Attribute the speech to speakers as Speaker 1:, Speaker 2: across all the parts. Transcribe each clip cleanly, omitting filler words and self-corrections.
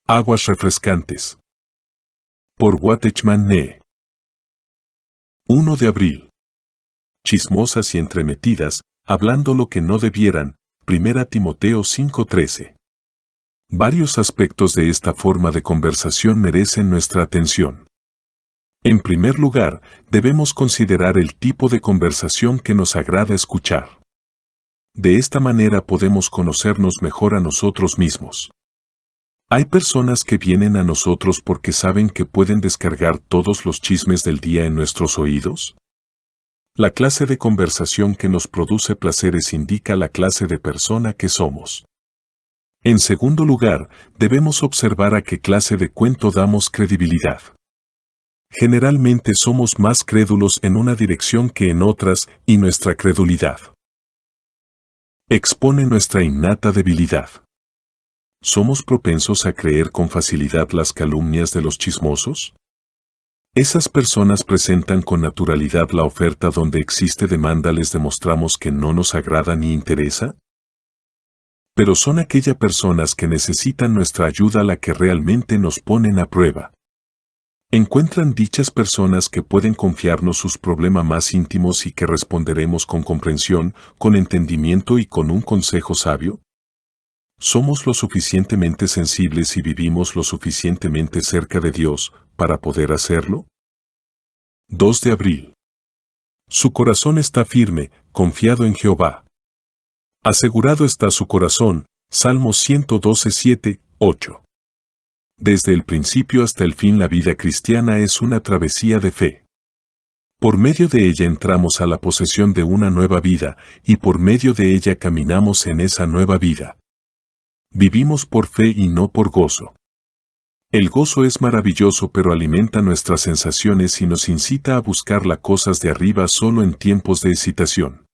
Speaker 1: Aguas refrescantes. Por Watchman Nee. 1 de abril. Chismosas y entremetidas, hablando lo que no debieran. 1 Timoteo 5:13. Varios aspectos de esta forma de conversación merecen nuestra atención. En primer lugar, debemos considerar el tipo de conversación que nos agrada escuchar. De esta manera podemos conocernos mejor a nosotros mismos. Hay personas que vienen a nosotros porque saben que pueden descargar todos los chismes del día en nuestros oídos. La clase de conversación que nos produce placeres indica la clase de persona que somos. En segundo lugar, debemos observar a qué clase de cuento damos credibilidad. Generalmente somos más crédulos en una dirección que en otras, y nuestra credulidad expone nuestra innata debilidad. ¿Somos propensos a creer con facilidad las calumnias de los chismosos? ¿Esas personas presentan con naturalidad la oferta donde existe demanda les demostramos que no nos agrada ni interesa? Pero son aquellas personas que necesitan nuestra ayuda la que realmente nos ponen a prueba. ¿Encuentran dichas personas que pueden confiarnos sus problemas más íntimos y que responderemos con comprensión, con entendimiento y con un consejo sabio? ¿Somos lo suficientemente sensibles y vivimos lo suficientemente cerca de Dios para poder hacerlo? 2 de abril. Su corazón está firme, confiado en Jehová. Asegurado está su corazón. Salmos 112:7, 8. Desde el principio hasta el fin la vida cristiana es una travesía de fe. Por medio de ella entramos a la posesión de una nueva vida, y por medio de ella caminamos en esa nueva vida. Vivimos por fe y no por gozo. El gozo es maravilloso pero alimenta nuestras sensaciones y nos incita a buscar las cosas de arriba solo en tiempos de excitación.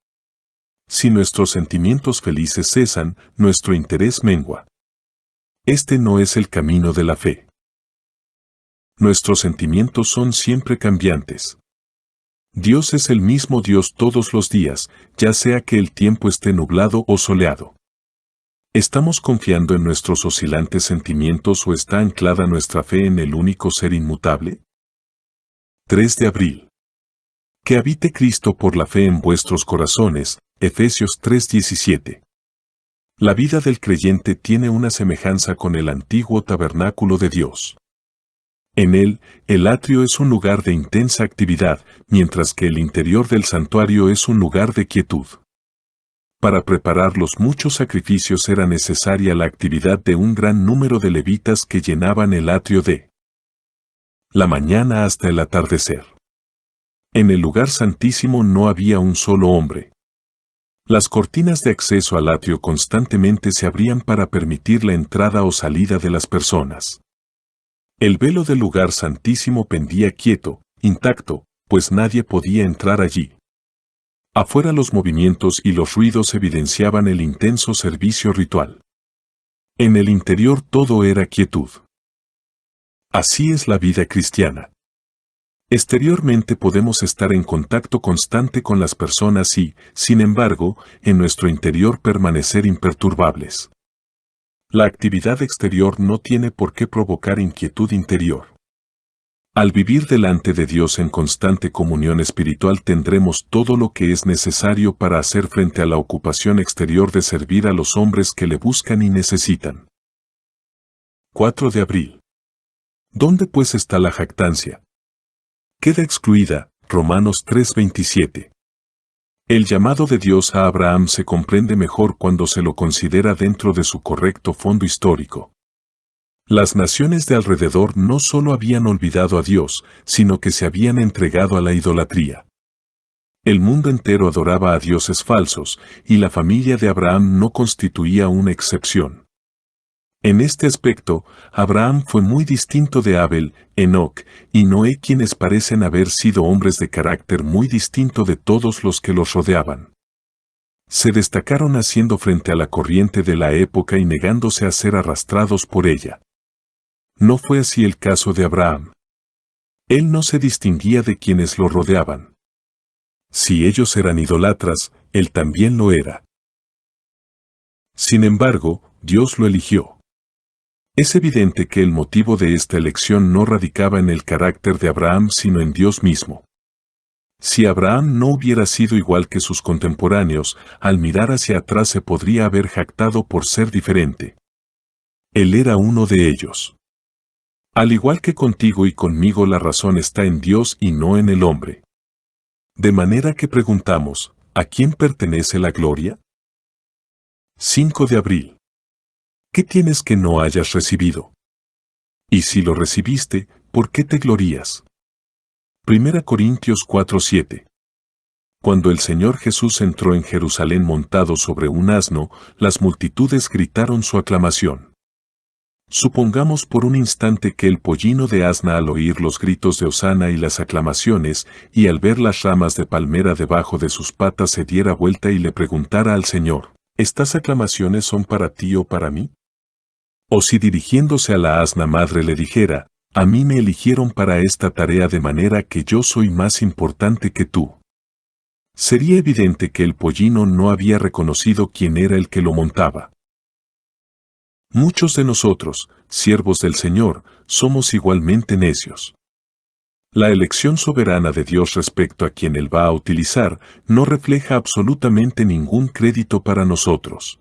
Speaker 1: Si nuestros sentimientos felices cesan, nuestro interés mengua. Este no es el camino de la fe. Nuestros sentimientos son siempre cambiantes. Dios es el mismo Dios todos los días, ya sea que el tiempo esté nublado o soleado. ¿Estamos confiando en nuestros oscilantes sentimientos o está anclada nuestra fe en el único ser inmutable? 3 de abril. Que habite Cristo por la fe en vuestros corazones. Efesios 3:17. La vida del creyente tiene una semejanza con el antiguo tabernáculo de Dios. En él, el atrio es un lugar de intensa actividad, mientras que el interior del santuario es un lugar de quietud. Para preparar los muchos sacrificios era necesaria la actividad de un gran número de levitas que llenaban el atrio de la mañana hasta el atardecer. En el lugar santísimo no había un solo hombre. Las cortinas de acceso al atrio constantemente se abrían para permitir la entrada o salida de las personas. El velo del lugar santísimo pendía quieto, intacto, pues nadie podía entrar allí. Afuera los movimientos y los ruidos evidenciaban el intenso servicio ritual. En el interior todo era quietud. Así es la vida cristiana. Exteriormente podemos estar en contacto constante con las personas y, sin embargo, en nuestro interior permanecer imperturbables. La actividad exterior no tiene por qué provocar inquietud interior. Al vivir delante de Dios en constante comunión espiritual tendremos todo lo que es necesario para hacer frente a la ocupación exterior de servir a los hombres que le buscan y necesitan. 4 de abril. ¿Dónde pues está la jactancia? Queda excluida. Romanos 3:27. El llamado de Dios a Abraham se comprende mejor cuando se lo considera dentro de su correcto fondo histórico. Las naciones de alrededor no solo habían olvidado a Dios, sino que se habían entregado a la idolatría. El mundo entero adoraba a dioses falsos, y la familia de Abraham no constituía una excepción. En este aspecto, Abraham fue muy distinto de Abel, Enoc y Noé, quienes parecen haber sido hombres de carácter muy distinto de todos los que los rodeaban. Se destacaron haciendo frente a la corriente de la época y negándose a ser arrastrados por ella. No fue así el caso de Abraham. Él no se distinguía de quienes lo rodeaban. Si ellos eran idólatras, él también lo era. Sin embargo, Dios lo eligió. Es evidente que el motivo de esta elección no radicaba en el carácter de Abraham sino en Dios mismo. Si Abraham no hubiera sido igual que sus contemporáneos, al mirar hacia atrás se podría haber jactado por ser diferente. Él era uno de ellos. Al igual que contigo y conmigo, la razón está en Dios y no en el hombre. De manera que preguntamos, ¿a quién pertenece la gloria? 5 de abril. ¿Qué tienes que no hayas recibido? Y si lo recibiste, ¿por qué te glorías? 1 Corintios 4:7. Cuando el Señor Jesús entró en Jerusalén montado sobre un asno, las multitudes gritaron su aclamación. Supongamos por un instante que el pollino de asna, al oír los gritos de hosana y las aclamaciones, y al ver las ramas de palmera debajo de sus patas, se diera vuelta y le preguntara al Señor, ¿estas aclamaciones son para ti o para mí? O si dirigiéndose a la asna madre le dijera, a mí me eligieron para esta tarea de manera que yo soy más importante que tú. Sería evidente que el pollino no había reconocido quién era el que lo montaba. Muchos de nosotros, siervos del Señor, somos igualmente necios. La elección soberana de Dios respecto a quien Él va a utilizar no refleja absolutamente ningún crédito para nosotros.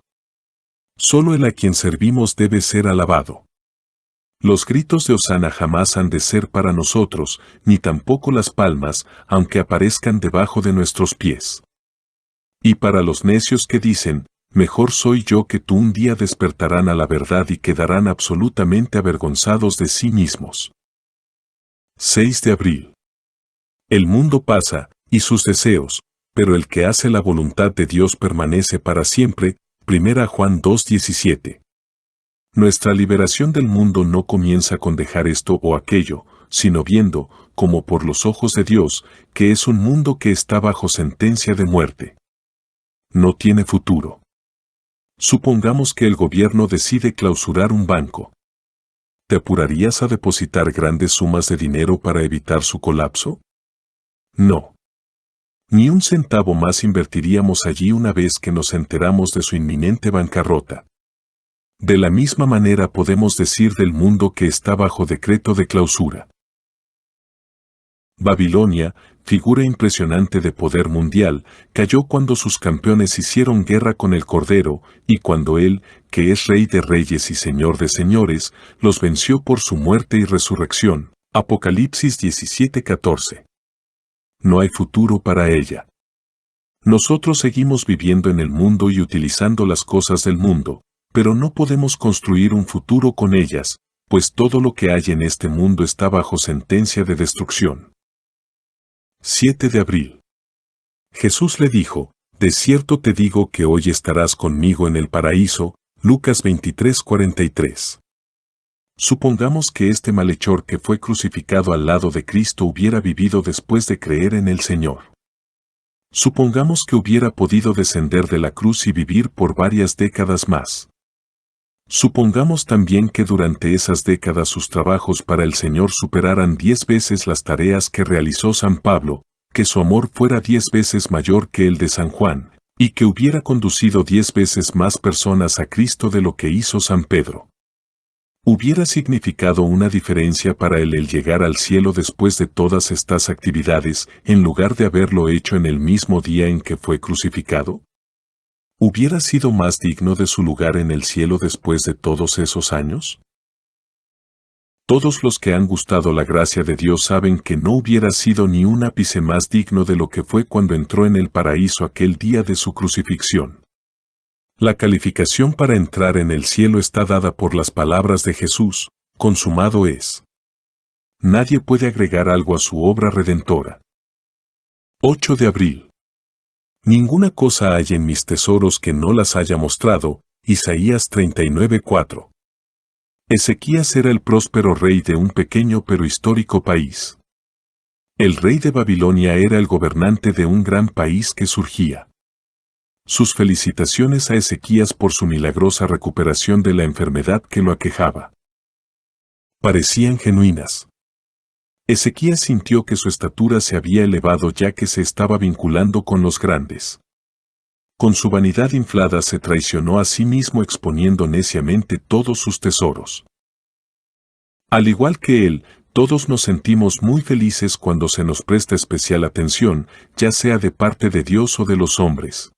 Speaker 1: Solo el a quien servimos debe ser alabado. Los gritos de hosana jamás han de ser para nosotros, ni tampoco las palmas, aunque aparezcan debajo de nuestros pies. Y para los necios que dicen, mejor soy yo que tú, un día despertarán a la verdad y quedarán absolutamente avergonzados de sí mismos. 6 de abril. El mundo pasa, y sus deseos, pero el que hace la voluntad de Dios permanece para siempre. 1 Juan 2:17. Nuestra liberación del mundo no comienza con dejar esto o aquello, sino viendo, como por los ojos de Dios, que es un mundo que está bajo sentencia de muerte. No tiene futuro. Supongamos que el gobierno decide clausurar un banco. ¿Te apurarías a depositar grandes sumas de dinero para evitar su colapso? No. Ni un centavo más invertiríamos allí una vez que nos enteramos de su inminente bancarrota. De la misma manera podemos decir del mundo que está bajo decreto de clausura. Babilonia, figura impresionante de poder mundial, cayó cuando sus campeones hicieron guerra con el Cordero, y cuando Él, que es Rey de Reyes y Señor de Señores, los venció por su muerte y resurrección. Apocalipsis 17:14. No hay futuro para ella. Nosotros seguimos viviendo en el mundo y utilizando las cosas del mundo, pero no podemos construir un futuro con ellas, pues todo lo que hay en este mundo está bajo sentencia de destrucción. 7 de abril. Jesús le dijo, de cierto te digo que hoy estarás conmigo en el paraíso. Lucas 23:43. Supongamos que este malhechor que fue crucificado al lado de Cristo hubiera vivido después de creer en el Señor. Supongamos que hubiera podido descender de la cruz y vivir por varias décadas más. Supongamos también que durante esas décadas sus trabajos para el Señor superaran 10 veces las tareas que realizó San Pablo, que su amor fuera 10 veces mayor que el de San Juan, y que hubiera conducido 10 veces más personas a Cristo de lo que hizo San Pedro. ¿Hubiera significado una diferencia para él el llegar al cielo después de todas estas actividades, en lugar de haberlo hecho en el mismo día en que fue crucificado? ¿Hubiera sido más digno de su lugar en el cielo después de todos esos años? Todos los que han gustado la gracia de Dios saben que no hubiera sido ni un ápice más digno de lo que fue cuando entró en el paraíso aquel día de su crucifixión. La calificación para entrar en el cielo está dada por las palabras de Jesús, consumado es. Nadie puede agregar algo a su obra redentora. 8 de abril. Ninguna cosa hay en mis tesoros que no las haya mostrado. Isaías 39:4. Ezequías era el próspero rey de un pequeño pero histórico país. El rey de Babilonia era el gobernante de un gran país que surgía. Sus felicitaciones a Ezequías por su milagrosa recuperación de la enfermedad que lo aquejaba parecían genuinas. Ezequías sintió que su estatura se había elevado ya que se estaba vinculando con los grandes. Con su vanidad inflada se traicionó a sí mismo exponiendo neciamente todos sus tesoros. Al igual que Él, todos nos sentimos muy felices cuando se nos presta especial atención, ya sea de parte de Dios o de los hombres.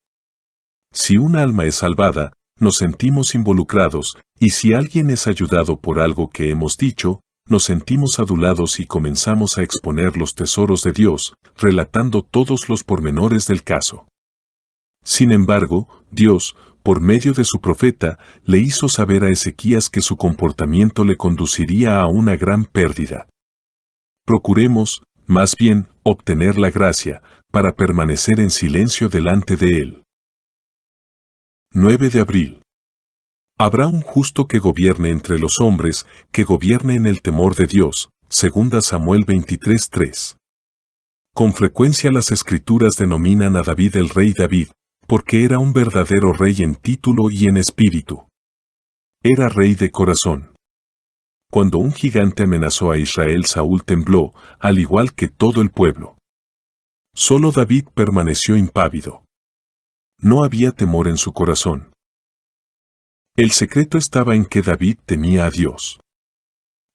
Speaker 1: Si un alma es salvada, nos sentimos involucrados, y si alguien es ayudado por algo que hemos dicho, nos sentimos adulados y comenzamos a exponer los tesoros de Dios, relatando todos los pormenores del caso. Sin embargo, Dios, por medio de su profeta, le hizo saber a Ezequías que su comportamiento le conduciría a una gran pérdida. Procuremos, más bien, obtener la gracia, para permanecer en silencio delante de Él. 9 de abril. Habrá un justo que gobierne entre los hombres, que gobierne en el temor de Dios. 2 Samuel 23:3. Con frecuencia las escrituras denominan a David el rey David, porque era un verdadero rey en título y en espíritu. Era rey de corazón. Cuando un gigante amenazó a Israel, Saúl tembló, al igual que todo el pueblo. Solo David permaneció impávido. No había temor en su corazón. El secreto estaba en que David temía a Dios.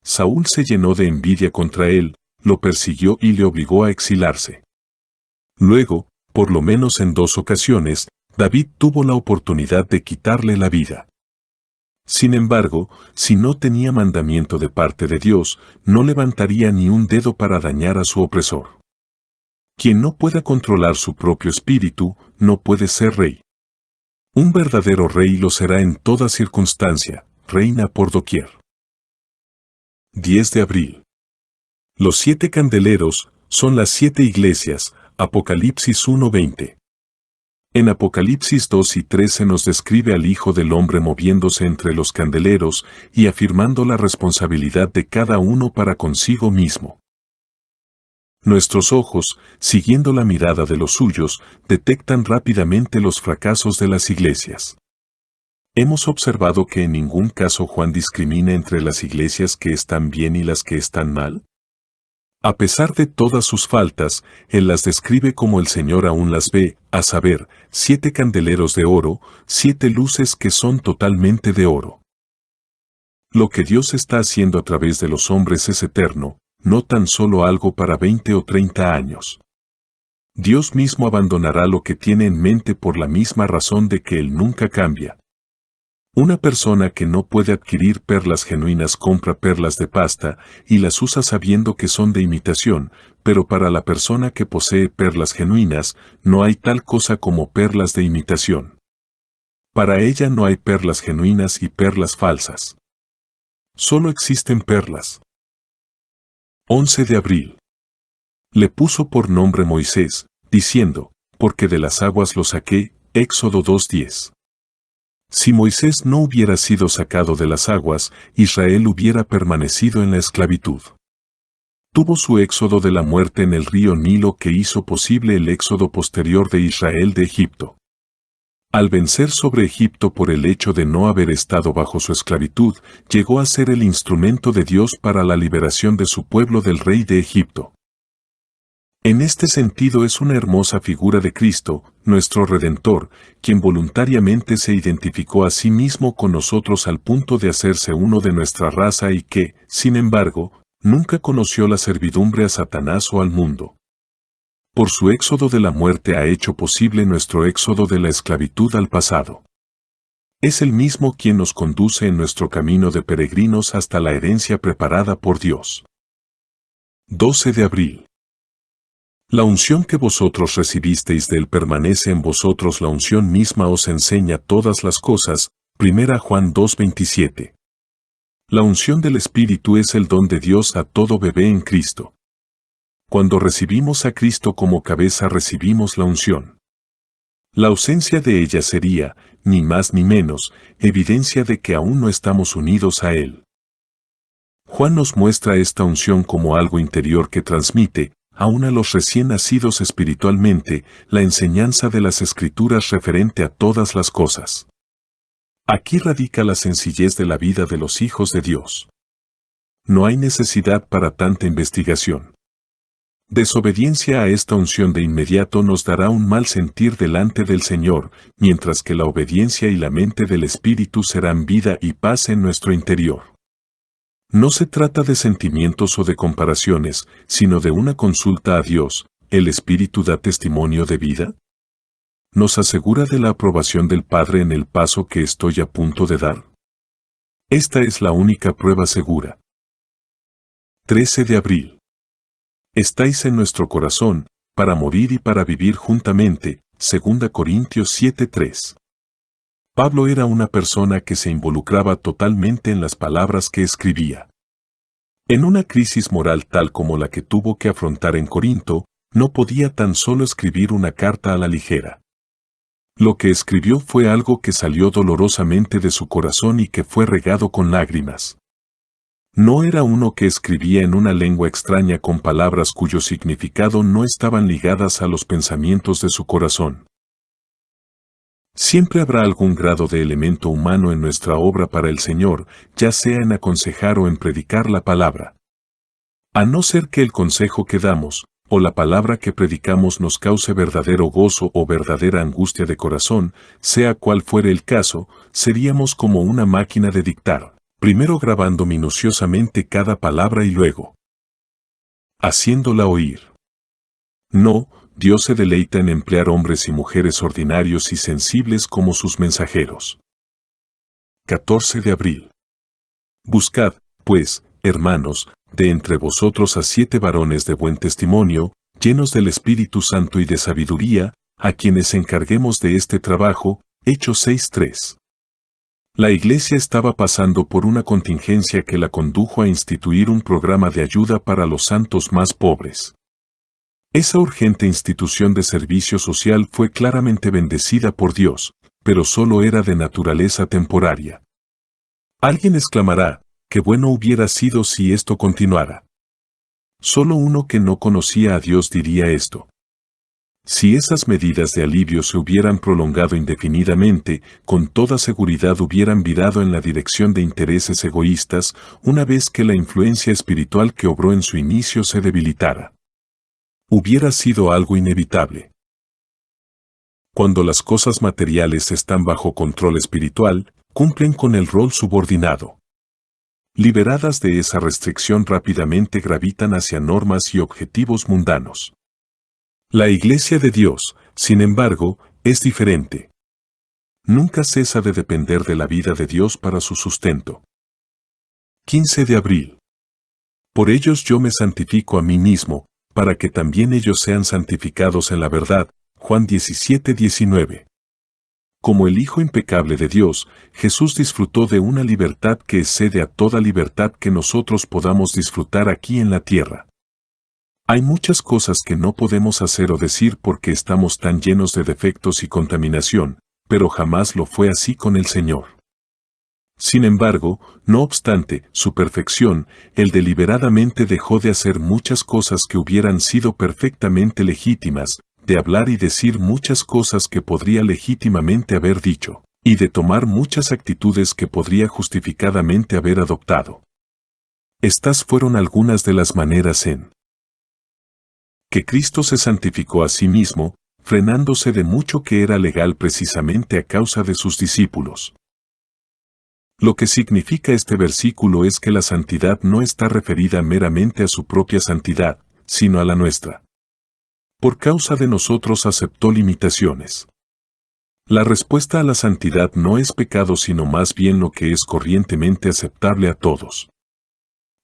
Speaker 1: Saúl se llenó de envidia contra él, lo persiguió y le obligó a exilarse. Luego, por lo menos en 2 ocasiones, David tuvo la oportunidad de quitarle la vida. Sin embargo, si no tenía mandamiento de parte de Dios, no levantaría ni un dedo para dañar a su opresor. Quien no pueda controlar su propio espíritu, no puede ser rey. Un verdadero rey lo será en toda circunstancia, reina por doquier. 10 de abril. Los 7 candeleros son las 7 iglesias, Apocalipsis 1:20. En Apocalipsis 2 y 3 se nos describe al Hijo del Hombre moviéndose entre los candeleros y afirmando la responsabilidad de cada uno para consigo mismo. Nuestros ojos, siguiendo la mirada de los suyos, detectan rápidamente los fracasos de las iglesias. Hemos observado que en ningún caso Juan discrimina entre las iglesias que están bien y las que están mal. A pesar de todas sus faltas, él las describe como el Señor aún las ve, a saber, 7 candeleros de oro, 7 luces que son totalmente de oro. Lo que Dios está haciendo a través de los hombres es eterno, no tan solo algo para 20 o 30 años. Dios mismo abandonará lo que tiene en mente por la misma razón de que Él nunca cambia. Una persona que no puede adquirir perlas genuinas compra perlas de pasta y las usa sabiendo que son de imitación, pero para la persona que posee perlas genuinas, no hay tal cosa como perlas de imitación. Para ella no hay perlas genuinas y perlas falsas. Solo existen perlas. 11 de abril. Le puso por nombre Moisés, diciendo, porque de las aguas lo saqué, Éxodo 2:10. Si Moisés no hubiera sido sacado de las aguas, Israel hubiera permanecido en la esclavitud. Tuvo su éxodo de la muerte en el río Nilo que hizo posible el éxodo posterior de Israel de Egipto. Al vencer sobre Egipto por el hecho de no haber estado bajo su esclavitud, llegó a ser el instrumento de Dios para la liberación de su pueblo del rey de Egipto. En este sentido es una hermosa figura de Cristo, nuestro Redentor, quien voluntariamente se identificó a sí mismo con nosotros al punto de hacerse uno de nuestra raza y que, sin embargo, nunca conoció la servidumbre a Satanás o al mundo. Por su éxodo de la muerte ha hecho posible nuestro éxodo de la esclavitud al pasado. Es el mismo quien nos conduce en nuestro camino de peregrinos hasta la herencia preparada por Dios. 12 de abril. La unción que vosotros recibisteis de Él permanece en vosotros, la unción misma os enseña todas las cosas. 1 Juan 2:27. La unción del Espíritu es el don de Dios a todo bebé en Cristo. Cuando recibimos a Cristo como cabeza recibimos la unción. La ausencia de ella sería, ni más ni menos, evidencia de que aún no estamos unidos a Él. Juan nos muestra esta unción como algo interior que transmite, aún a los recién nacidos espiritualmente, la enseñanza de las Escrituras referente a todas las cosas. Aquí radica la sencillez de la vida de los hijos de Dios. No hay necesidad para tanta investigación. Desobediencia a esta unción de inmediato nos dará un mal sentir delante del Señor, mientras que la obediencia y la mente del Espíritu serán vida y paz en nuestro interior. No se trata de sentimientos o de comparaciones, sino de una consulta a Dios. ¿El Espíritu da testimonio de vida? ¿Nos asegura de la aprobación del Padre en el paso que estoy a punto de dar? Esta es la única prueba segura. 13 de abril. Estáis en nuestro corazón, para morir y para vivir juntamente. 2 Corintios 7:3. Pablo era una persona que se involucraba totalmente en las palabras que escribía. En una crisis moral tal como la que tuvo que afrontar en Corinto, no podía tan solo escribir una carta a la ligera. Lo que escribió fue algo que salió dolorosamente de su corazón y que fue regado con lágrimas. No era uno que escribía en una lengua extraña con palabras cuyo significado no estaban ligadas a los pensamientos de su corazón. Siempre habrá algún grado de elemento humano en nuestra obra para el Señor, ya sea en aconsejar o en predicar la palabra. A no ser que el consejo que damos, o la palabra que predicamos nos cause verdadero gozo o verdadera angustia de corazón, sea cual fuere el caso, seríamos como una máquina de dictar, primero grabando minuciosamente cada palabra y luego haciéndola oír. No, Dios se deleita en emplear hombres y mujeres ordinarios y sensibles como sus mensajeros. 14 de abril. Buscad, pues, hermanos, de entre vosotros a 7 varones de buen testimonio, llenos del Espíritu Santo y de sabiduría, a quienes encarguemos de este trabajo. Hechos 6:3. La iglesia estaba pasando por una contingencia que la condujo a instituir un programa de ayuda para los santos más pobres. Esa urgente institución de servicio social fue claramente bendecida por Dios, pero solo era de naturaleza temporaria. Alguien exclamará, qué bueno hubiera sido si esto continuara. Solo uno que no conocía a Dios diría esto. Si esas medidas de alivio se hubieran prolongado indefinidamente, con toda seguridad hubieran virado en la dirección de intereses egoístas, una vez que la influencia espiritual que obró en su inicio se debilitara. Hubiera sido algo inevitable. Cuando las cosas materiales están bajo control espiritual, cumplen con el rol subordinado. Liberadas de esa restricción rápidamente gravitan hacia normas y objetivos mundanos. La Iglesia de Dios, sin embargo, es diferente. Nunca cesa de depender de la vida de Dios para su sustento. 15 de abril. Por ellos yo me santifico a mí mismo, para que también ellos sean santificados en la verdad. Juan 17:19. Como el Hijo impecable de Dios, Jesús disfrutó de una libertad que excede a toda libertad que nosotros podamos disfrutar aquí en la tierra. Hay muchas cosas que no podemos hacer o decir porque estamos tan llenos de defectos y contaminación, pero jamás lo fue así con el Señor. Sin embargo, no obstante su perfección, Él deliberadamente dejó de hacer muchas cosas que hubieran sido perfectamente legítimas, de hablar y decir muchas cosas que podría legítimamente haber dicho, y de tomar muchas actitudes que podría justificadamente haber adoptado. Estas fueron algunas de las maneras en que Cristo se santificó a sí mismo, frenándose de mucho que era legal precisamente a causa de sus discípulos. Lo que significa este versículo es que la santidad no está referida meramente a su propia santidad, sino a la nuestra. Por causa de nosotros aceptó limitaciones. La respuesta a la santidad no es pecado sino más bien lo que es corrientemente aceptable a todos.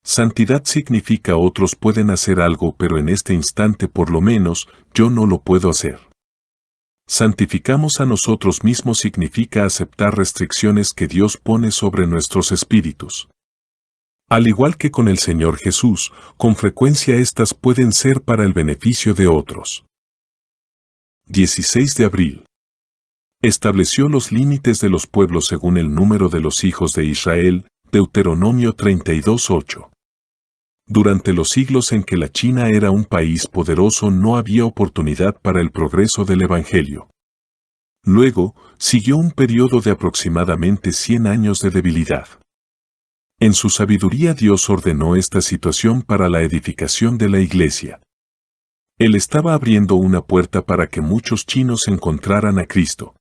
Speaker 1: Santidad significa otros pueden hacer algo pero en este instante por lo menos, yo no lo puedo hacer. Santificamos a nosotros mismos significa aceptar restricciones que Dios pone sobre nuestros espíritus. Al igual que con el Señor Jesús, con frecuencia estas pueden ser para el beneficio de otros. 16 de abril. Estableció los límites de los pueblos según el número de los hijos de Israel, Deuteronomio 32:8. Durante los siglos en que la China era un país poderoso no había oportunidad para el progreso del Evangelio. Luego, siguió un periodo de aproximadamente 100 años de debilidad. En su sabiduría Dios ordenó esta situación para la edificación de la Iglesia. Él estaba abriendo una puerta para que muchos chinos encontraran a Cristo.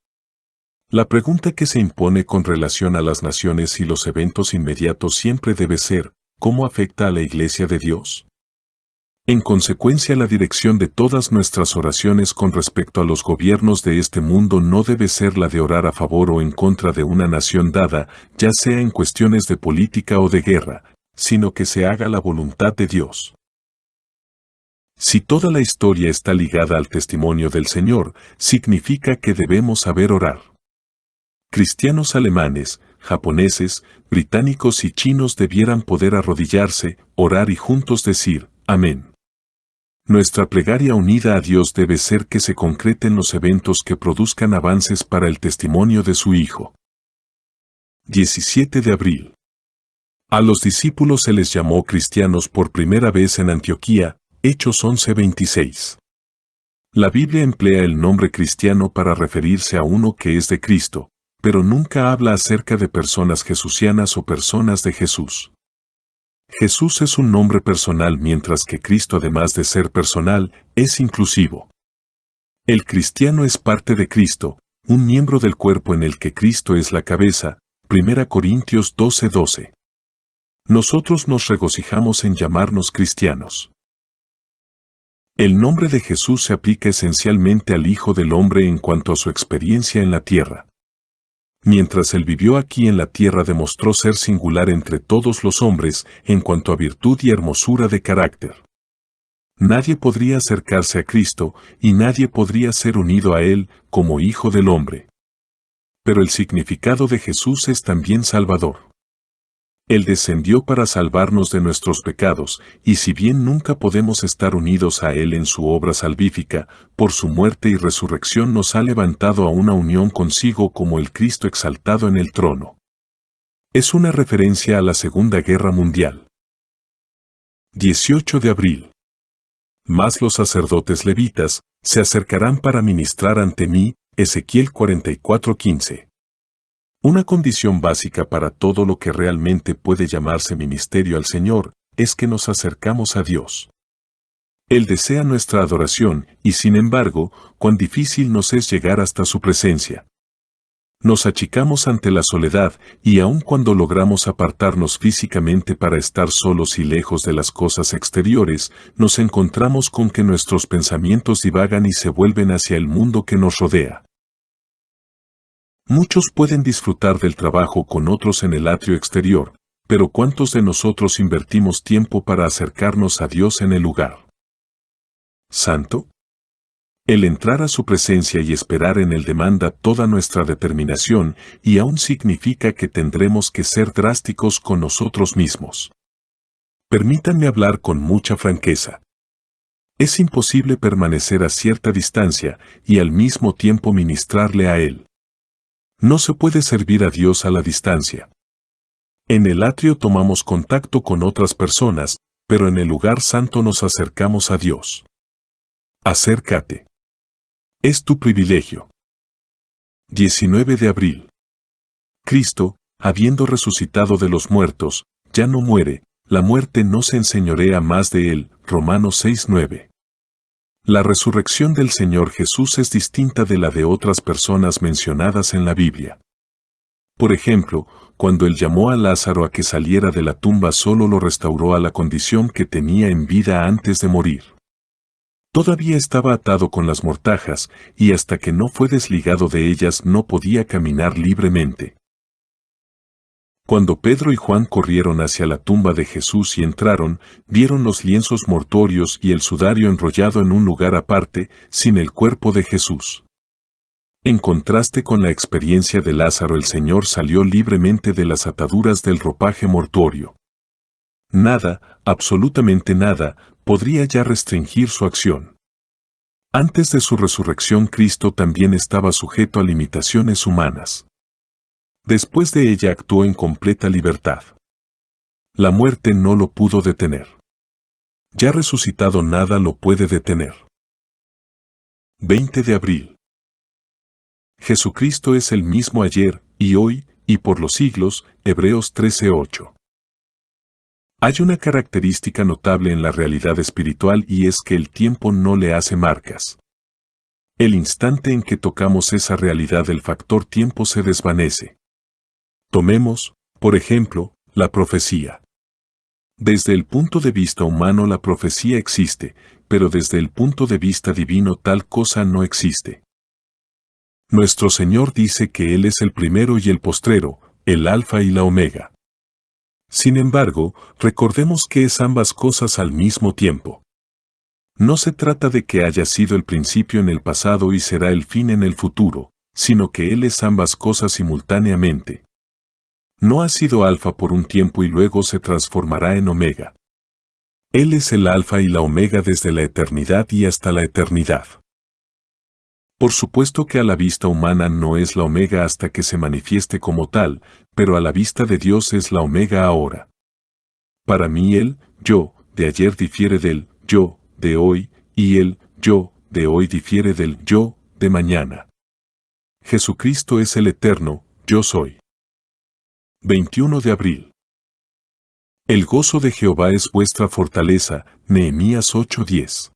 Speaker 1: La pregunta que se impone con relación a las naciones y los eventos inmediatos siempre debe ser, ¿cómo afecta a la Iglesia de Dios? En consecuencia, la dirección de todas nuestras oraciones con respecto a los gobiernos de este mundo no debe ser la de orar a favor o en contra de una nación dada, ya sea en cuestiones de política o de guerra, sino que se haga la voluntad de Dios. Si toda la historia está ligada al testimonio del Señor, significa que debemos saber orar. Cristianos alemanes, japoneses, británicos y chinos debieran poder arrodillarse, orar y juntos decir, amén. Nuestra plegaria unida a Dios debe ser que se concreten los eventos que produzcan avances para el testimonio de su Hijo. 17 de abril. A los discípulos se les llamó cristianos por primera vez en Antioquía, Hechos 11:26. La Biblia emplea el nombre cristiano para referirse a uno que es de Cristo, pero nunca habla acerca de personas jesucianas o personas de Jesús. Jesús es un nombre personal mientras que Cristo, además de ser personal, es inclusivo. El cristiano es parte de Cristo, un miembro del cuerpo en el que Cristo es la cabeza, 1 Corintios 12:12. Nosotros nos regocijamos en llamarnos cristianos. El nombre de Jesús se aplica esencialmente al Hijo del Hombre en cuanto a su experiencia en la tierra. Mientras él vivió aquí en la tierra demostró ser singular entre todos los hombres en cuanto a virtud y hermosura de carácter. Nadie podría acercarse a Cristo y nadie podría ser unido a Él como Hijo del Hombre. Pero el significado de Jesús es también salvador. Él descendió para salvarnos de nuestros pecados, y si bien nunca podemos estar unidos a Él en su obra salvífica, por su muerte y resurrección nos ha levantado a una unión consigo como el Cristo exaltado en el trono. Es una referencia a la Segunda Guerra Mundial. 18 de abril. Mas los sacerdotes levitas se acercarán para ministrar ante mí, Ezequiel 44:15. Una condición básica para todo lo que realmente puede llamarse ministerio al Señor, es que nos acercamos a Dios. Él desea nuestra adoración, y sin embargo, cuán difícil nos es llegar hasta su presencia. Nos achicamos ante la soledad, y aun cuando logramos apartarnos físicamente para estar solos y lejos de las cosas exteriores, nos encontramos con que nuestros pensamientos divagan y se vuelven hacia el mundo que nos rodea. Muchos pueden disfrutar del trabajo con otros en el atrio exterior, pero ¿cuántos de nosotros invertimos tiempo para acercarnos a Dios en el lugar santo? El entrar a su presencia y esperar en Él demanda toda nuestra determinación y aún significa que tendremos que ser drásticos con nosotros mismos. Permítanme hablar con mucha franqueza. Es imposible permanecer a cierta distancia y al mismo tiempo ministrarle a Él. No se puede servir a Dios a la distancia. En el atrio tomamos contacto con otras personas, pero en el lugar santo nos acercamos a Dios. Acércate. Es tu privilegio. 19 de abril. Cristo, habiendo resucitado de los muertos, ya no muere, la muerte no se enseñorea más de él. Romanos 6:9. La resurrección del Señor Jesús es distinta de la de otras personas mencionadas en la Biblia. Por ejemplo, cuando Él llamó a Lázaro a que saliera de la tumba solo lo restauró a la condición que tenía en vida antes de morir. Todavía estaba atado con las mortajas, y hasta que no fue desligado de ellas no podía caminar libremente. Cuando Pedro y Juan corrieron hacia la tumba de Jesús y entraron, vieron los lienzos mortuorios y el sudario enrollado en un lugar aparte, sin el cuerpo de Jesús. En contraste con la experiencia de Lázaro, el Señor salió libremente de las ataduras del ropaje mortuorio. Nada, absolutamente nada, podría ya restringir su acción. Antes de su resurrección, Cristo también estaba sujeto a limitaciones humanas. Después de ella actuó en completa libertad. La muerte no lo pudo detener. Ya resucitado, nada lo puede detener. 20 de abril. Jesucristo es el mismo ayer, y hoy, y por los siglos. Hebreos 13:8. Hay una característica notable en la realidad espiritual y es que el tiempo no le hace marcas. El instante en que tocamos esa realidad, el factor tiempo se desvanece. Tomemos, por ejemplo, la profecía. Desde el punto de vista humano la profecía existe, pero desde el punto de vista divino tal cosa no existe. Nuestro Señor dice que Él es el primero y el postrero, el alfa y la omega. Sin embargo, recordemos que es ambas cosas al mismo tiempo. No se trata de que haya sido el principio en el pasado y será el fin en el futuro, sino que Él es ambas cosas simultáneamente. No ha sido alfa por un tiempo y luego se transformará en omega. Él es el alfa y la omega desde la eternidad y hasta la eternidad. Por supuesto que a la vista humana no es la omega hasta que se manifieste como tal, pero a la vista de Dios es la omega ahora. Para mí el yo de ayer difiere del yo de hoy, y el yo de hoy difiere del yo de mañana. Jesucristo es el eterno, yo soy. 21 de abril. El gozo de Jehová es vuestra fortaleza, Nehemías 8:10.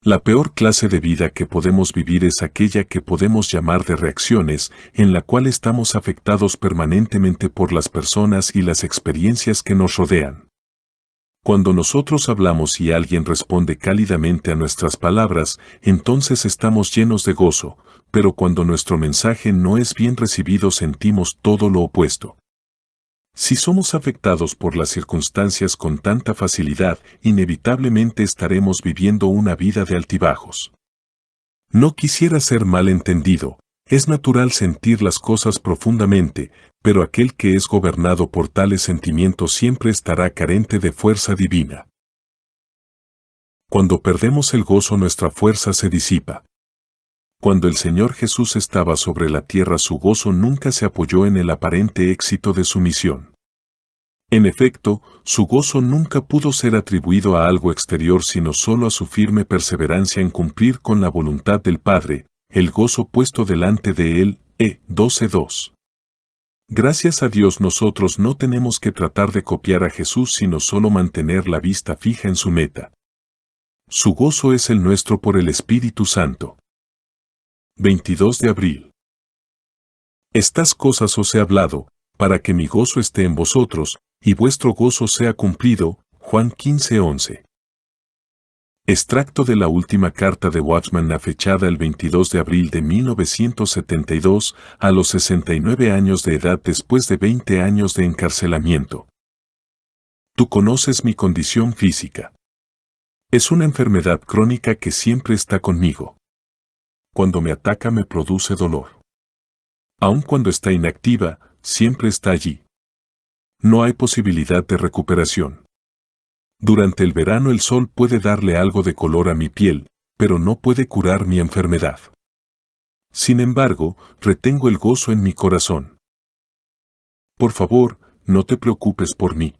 Speaker 1: La peor clase de vida que podemos vivir es aquella que podemos llamar de reacciones, en la cual estamos afectados permanentemente por las personas y las experiencias que nos rodean. Cuando nosotros hablamos y alguien responde cálidamente a nuestras palabras, entonces estamos llenos de gozo, pero cuando nuestro mensaje no es bien recibido sentimos todo lo opuesto. Si somos afectados por las circunstancias con tanta facilidad, inevitablemente estaremos viviendo una vida de altibajos. No quisiera ser malentendido, es natural sentir las cosas profundamente, pero aquel que es gobernado por tales sentimientos siempre estará carente de fuerza divina. Cuando perdemos el gozo nuestra fuerza se disipa. Cuando el Señor Jesús estaba sobre la tierra su gozo nunca se apoyó en el aparente éxito de su misión. En efecto, su gozo nunca pudo ser atribuido a algo exterior sino solo a su firme perseverancia en cumplir con la voluntad del Padre, el gozo puesto delante de él, 12:2. Gracias a Dios nosotros no tenemos que tratar de copiar a Jesús sino solo mantener la vista fija en su meta. Su gozo es el nuestro por el Espíritu Santo. 22 de abril. Estas cosas os he hablado, para que mi gozo esté en vosotros, y vuestro gozo sea cumplido. Juan 15:11. Extracto de la última carta de Watchman fechada el 22 de abril de 1972, a los 69 años de edad después de 20 años de encarcelamiento. Tú conoces mi condición física. Es una enfermedad crónica que siempre está conmigo. Cuando me ataca me produce dolor. Aun cuando está inactiva, siempre está allí. No hay posibilidad de recuperación. Durante el verano el sol puede darle algo de color a mi piel, pero no puede curar mi enfermedad. Sin embargo, retengo el gozo en mi corazón. Por favor, no te preocupes por mí.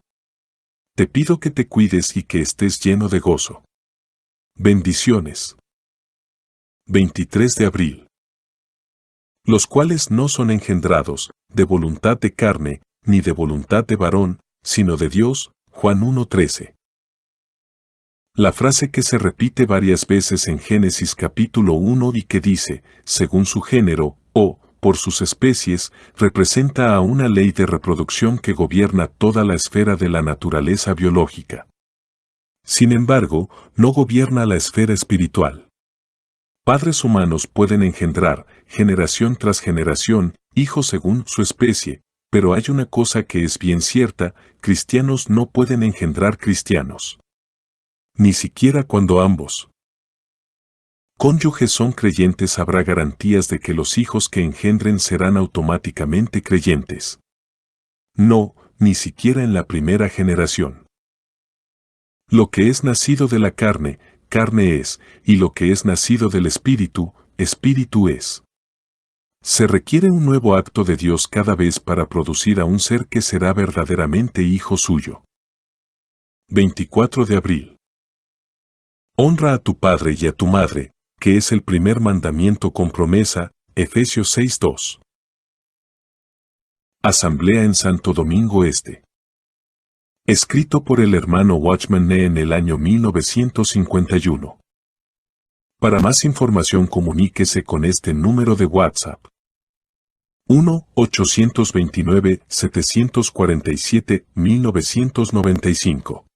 Speaker 1: Te pido que te cuides y que estés lleno de gozo. Bendiciones. 23 de abril. Los cuales no son engendrados, de voluntad de carne, ni de voluntad de varón, sino de Dios. Juan 1:13. La frase que se repite varias veces en Génesis capítulo 1 y que dice, según su género, o, por sus especies, representa a una ley de reproducción que gobierna toda la esfera de la naturaleza biológica. Sin embargo, no gobierna la esfera espiritual. Padres humanos pueden engendrar, generación tras generación, hijos según su especie, pero hay una cosa que es bien cierta, cristianos no pueden engendrar cristianos. Ni siquiera cuando ambos cónyuges son creyentes habrá garantías de que los hijos que engendren serán automáticamente creyentes. No, ni siquiera en la primera generación. Lo que es nacido de la carne, carne es, y lo que es nacido del Espíritu, Espíritu es. Se requiere un nuevo acto de Dios cada vez para producir a un ser que será verdaderamente hijo suyo. 24 de abril. Honra a tu padre y a tu madre, que es el primer mandamiento con promesa, Efesios 6:2. Asamblea en Santo Domingo Este. Escrito por el hermano Watchman Nee en el año 1951. Para más información comuníquese con este número de WhatsApp. 1-829-747-1995.